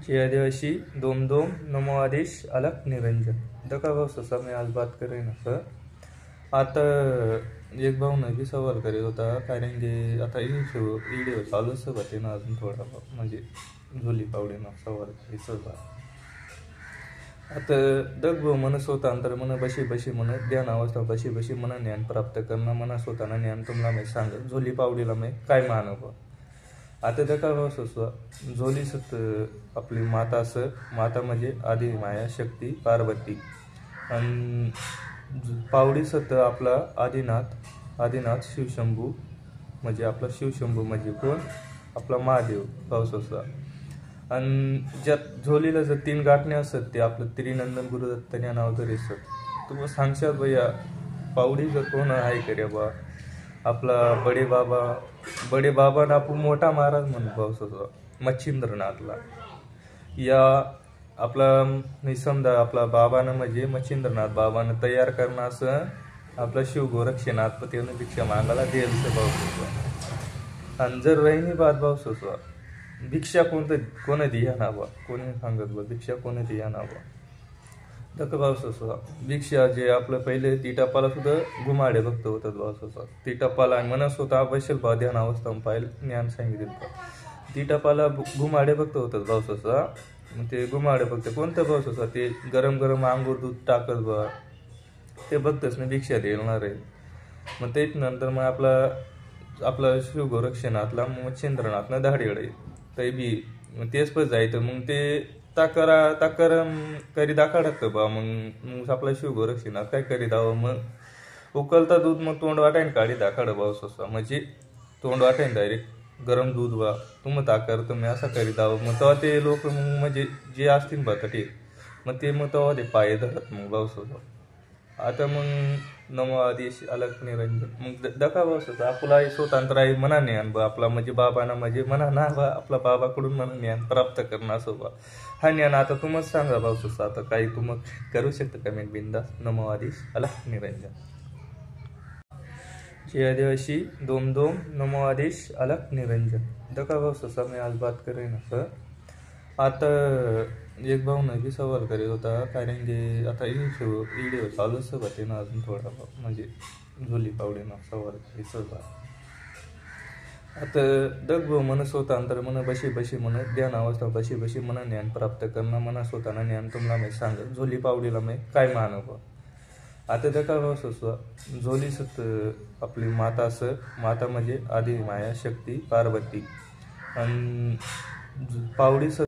जय आदिवासी दोम दोम नमो आदेश अलग निरंजन दका भाव ससा मैं आज बात कर रही ना सर। आता एक भाऊ ने सवाल करे होता कारण की आता व्हिडिओ चालूच होते ना अजून थोडा म्हणजे झोली पावडे ना सवाल करी आता दग भाऊ मनस होता अंतर मन बशी बशी मन ध्यान अवस्था बशी बशी मन ज्ञान प्राप्त करणं मनास होताना ज्ञान तुम्हाला मी सांग झोली पावडीला मी काय मानव आता दका भाव झोली सत आपली माता माता म्हणजे आदि माया शक्ती पार्वती आणि पावडी सत आपला आदिनाथ शिवशंभू म्हणजे आपला शिवशंभू म्हणजे कोण आपला महादेव पावस आणि ज्यात झोलीला जर 3 गाठणे असत ते आपलं त्रिनंदन गुरुदत्त या नाव तरी असत तुम्ही सांगशात भैया पावडी जर कोण आहे करे बा आपला बडे बाबा ना आपण मोठा महाराज म्हणून पावसाचा मच्छिंद्रनाथला या आपला समजा आपला बाबानं म्हणजे मच्छिंद्रनाथ बाबानं तयार करणं असं आपला शिव गोरक्षनाथ पतीनं भिक्षा मागायला द्यायचं पावसाचा आणि जर रहिनी बाद पावसाचा भिक्षा कोण दिया ना बा कोणी सांगत बा भिक्षा कोण दिया ना बा दक पावसाचा भिक्षा जे आपलं पहिले ती टप्पाला सुद्धा घुमाडे बघत होतात पावसाचा ती टप्पाला मनस होता बसेल बा ध्यान अवस्था पाहिलं ज्ञान सांगितलं ती टप्पाला घुमाडे बघत होतात पावसाचा मग ते घुमाडे बघते कोणत्या पावसाचा ते गरम गरम अंगूर दूध टाकत बा ते बघतच ना भिक्षा देणार आहे मग ते नंतर मग आपला शिव गोरक्षनाथला मच्छिंद्रनाथनं धाडीकडे ते बी तेच पण जायचं मग ते ताकर करी दाखवत बा मग आपला शिव गोरक्षनाथ काय करी दावं मग उकलता दूध मग तोंड वाटायन काढी दाखवड पावसाचा म्हणजे तोंड वाटायन डायरेक्ट गरम दूध बा तुम्ही ताकर तुम्ही असा करी दावं मग तेव्हा ते लोक मग म्हणजे जे असतील बटाटे मग ते मग तेव्हा ते पाय धरत मग पावसाचा आता मग नमो आदेश अलग निरंजन मग दका पावसाचा आपला स्वतंत्र आहे मना ज्ञान बा आपला म्हणजे बाबांना म्हणजे म्हणा ना बा आपला बाबाकडून मला ज्ञान प्राप्त करणं असं बा हा ज्ञान आता तुम्हाला सांगा पावसाचा आता काही तुम्ही करू शकता कमेंट बिंदास नमो आदेश अलग निरंजन जय आदिवासी दोम दोम नमो आदेश अलग निरंजन दका पावसाचा मैं आज बात कर रही ना सर। आता एक भाऊ ने सवाल करे होता कारण की आता व्हिडिओ चालूच होते ना अजून थोडा म्हणजे झोली पावडे ना सवाल करी आता दग भाऊ मनस होता अंतर मन बशी बशी मन ध्यान अवस्था बशी बशी मन ज्ञान प्राप्त करणं मनास होताना ज्ञान तुम्हाला मी सांग झोली पावडीला मी काय मानव आता दका भाव झोली सत आपली माता म्हणजे आदि माया शक्ती पार्वती आणि पावडी